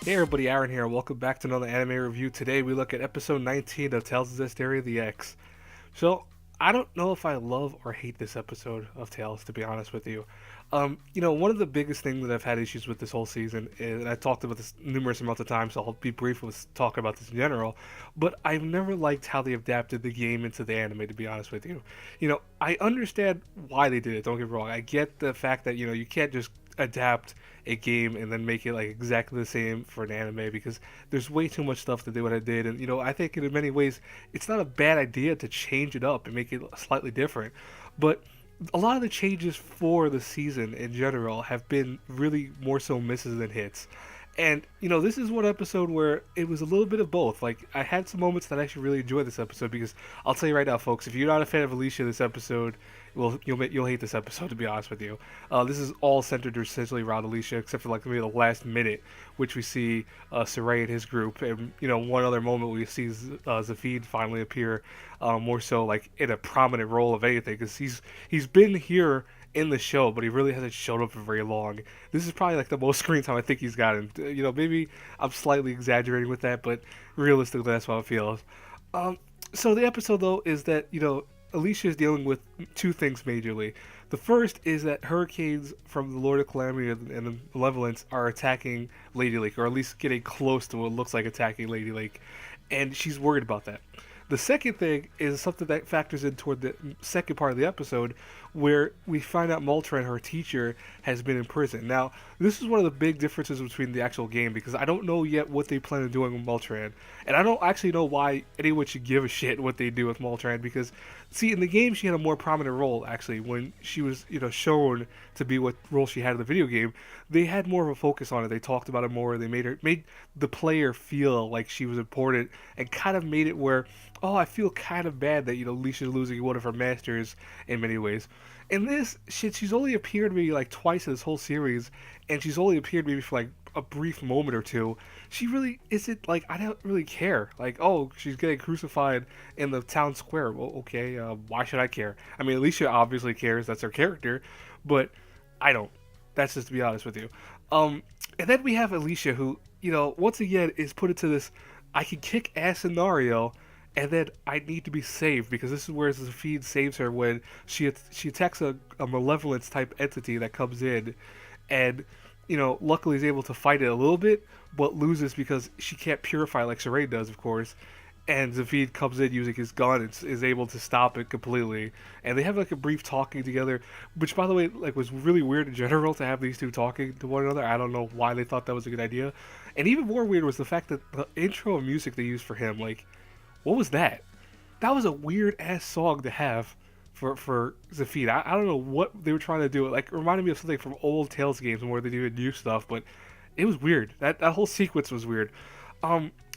Hey everybody, Aaron here. Welcome back to another anime review. Today we look at episode 19 of Tales of Zestiria the X. So, I don't know if I love or hate this episode of Tales, to be honest with you. One of the biggest things that I've had issues with this whole season, and I talked about this numerous amounts of times, so I'll be brief with talking about this in general, but I've never liked how they adapted the game into the anime, to be honest with you. I understand why they did it, don't get me wrong. I get the fact that, you can't just adapt a game and then make it like exactly the same for an anime because there's way too much stuff to do what I did. And I think in many ways it's not a bad idea to change it up and make it slightly different. But a lot of the changes for the season in general have been really more so misses than hits. And this is one episode where it was a little bit of both. Like I had some moments that I actually really enjoyed this episode because I'll tell you right now, folks, if you're not a fan of Alisha, this episode, well, you'll hate this episode to be honest with you. This is all centered essentially around Alisha, except for like maybe the last minute, which we see Saray and his group, and one other moment we see Zafid finally appear, more so like in a prominent role of anything, because he's been here in the show, but he really hasn't shown up for very long. This is probably like the most screen time I think he's gotten. Maybe I'm slightly exaggerating with that, but realistically, that's how it feels. So the episode though is that Alisha is dealing with two things majorly. The first is that hurricanes from the Lord of Calamity and the Malevolence are attacking Lady Lake, or at least getting close to what looks like attacking Lady Lake, and she's worried about that. The second thing is something that factors in toward the second part of the episode, where we find out Moltran, her teacher, has been in prison. Now, this is one of the big differences between the actual game, because I don't know yet what they plan on doing with Moltran, and I don't actually know why anyone should give a shit what they do with Moltran, because, see, in the game she had a more prominent role, actually, when she was, shown to be what role she had in the video game. They had more of a focus on it. They talked about it more. They made the player feel like she was important, and kind of made it where, oh, I feel kind of bad that Lisha's losing one of her masters in many ways. In this shit, she's only appeared maybe like twice in this whole series, and she's only appeared maybe for like a brief moment or two. She really isn't like, I don't really care. Like, oh, she's getting crucified in the town square. Well, okay, why should I care? I mean, Alicia obviously cares. That's her character, but I don't. That's just to be honest with you. And then we have Alicia, who once again is put into this I can kick ass scenario, and then I need to be saved, because this is where Zafid saves her when she attacks a malevolence type entity that comes in, and luckily is able to fight it a little bit, but loses because she can't purify like Saray does, of course. And Zafid comes in using his gun and is able to stop it completely. And they have like a brief talking together, which by the way like was really weird in general to have these two talking to one another. I don't know why they thought that was a good idea. And even more weird was the fact that the intro music they used for him, like, what was that? That was a weird ass song to have for Zafid. I don't know what they were trying to do. It like reminded me of something from old Tales games where they do new stuff, but it was weird. That whole sequence was weird.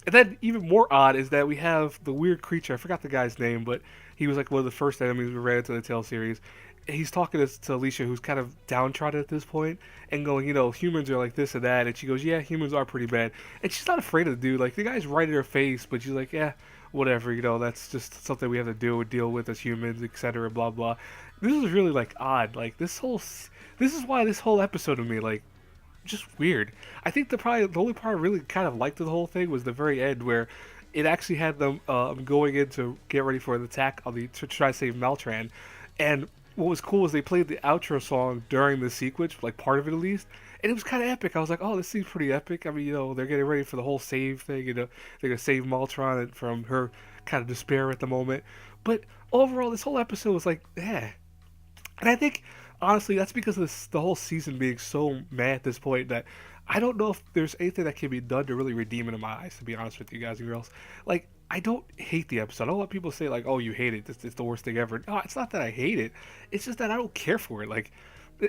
And then even more odd is that we have the weird creature. I forgot the guy's name, but he was like one of the first enemies we ran into the Tales series. He's talking to Alisha, who's kind of downtrodden at this point, and going, humans are like this and that. And she goes, yeah, humans are pretty bad. And she's not afraid of the dude. Like, the guy's right in her face, but she's like, yeah, whatever, that's just something we have to deal with as humans, etc., blah, blah. This is really, like, odd. Like, this is why this whole episode of me, like, just weird. I think the only part I really kind of liked of the whole thing was the very end, where it actually had them going in to get ready for the attack on to try to save Maltran. And what was cool is they played the outro song during the sequence, like part of it at least, and it was kind of epic. I was like, oh, this seems pretty epic. I mean, they're getting ready for the whole save thing. They're gonna save Maltran from her kind of despair at the moment. But overall, this whole episode was like, eh. And I think honestly, that's because of the whole season being so mad at this point that I don't know if there's anything that can be done to really redeem it in my eyes, to be honest with you guys and girls. Like, I don't hate the episode. I don't let people say, like, oh, you hate it. It's the worst thing ever. No, it's not that I hate it. It's just that I don't care for it. Like,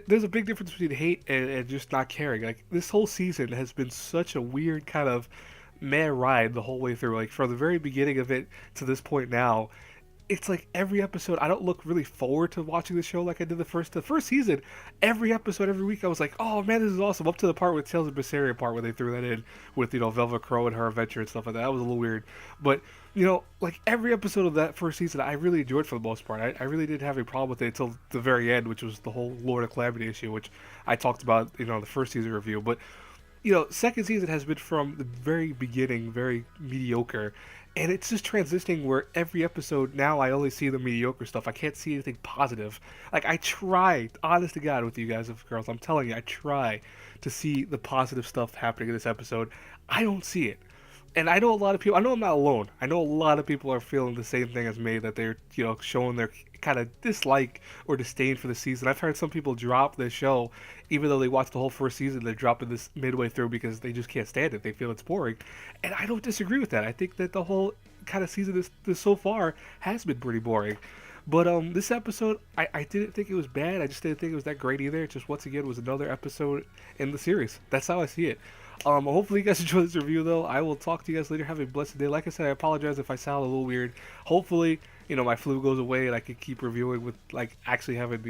there's a big difference between hate and just not caring. Like, this whole season has been such a weird kind of mad ride the whole way through. Like, from the very beginning of it to this point now, it's like every episode I don't look really forward to watching the show like I did the first season. Every episode, every week I was like, oh man, this is awesome, up to the part with Tales of Berseria part where they threw that in with Velvet Crow and her adventure and stuff like that. That was a little weird, but like every episode of that first season I really enjoyed for the most part. I really didn't have a problem with it until the very end, which was the whole Lord of Calamity issue, which I talked about the first season review. But second season has been from the very beginning very mediocre, and it's just transitioning where every episode now I only see the mediocre stuff. I can't see anything positive. Like I try, honest to God, with you guys, of girls, I'm telling you, I try to see the positive stuff happening in this episode. I don't see it. And I know a lot of people. I know I'm not alone. I know a lot of people are feeling the same thing as me. That they're showing their kind of dislike or disdain for the season. I've heard some people drop the show, even though they watched the whole first season. They're dropping this midway through because they just can't stand it. They feel it's boring, and I don't disagree with that. I think that the whole kind of season this so far has been pretty boring. But this episode, I didn't think it was bad. I just didn't think it was that great either. It just once again was another episode in the series. That's how I see it. Hopefully you guys enjoyed this review though. I will talk to you guys later. Have a blessed day. Like I said, I apologize if I sound a little weird. Hopefully, my flu goes away and I can keep reviewing with like actually having,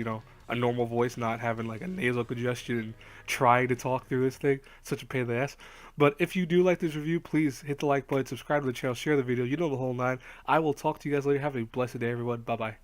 a normal voice, not having like a nasal congestion and trying to talk through this thing. Such a pain in the ass. But if you do like this review, please hit the like button, subscribe to the channel, share the video. You know the whole nine. I will talk to you guys later. Have a blessed day, everyone. Bye bye.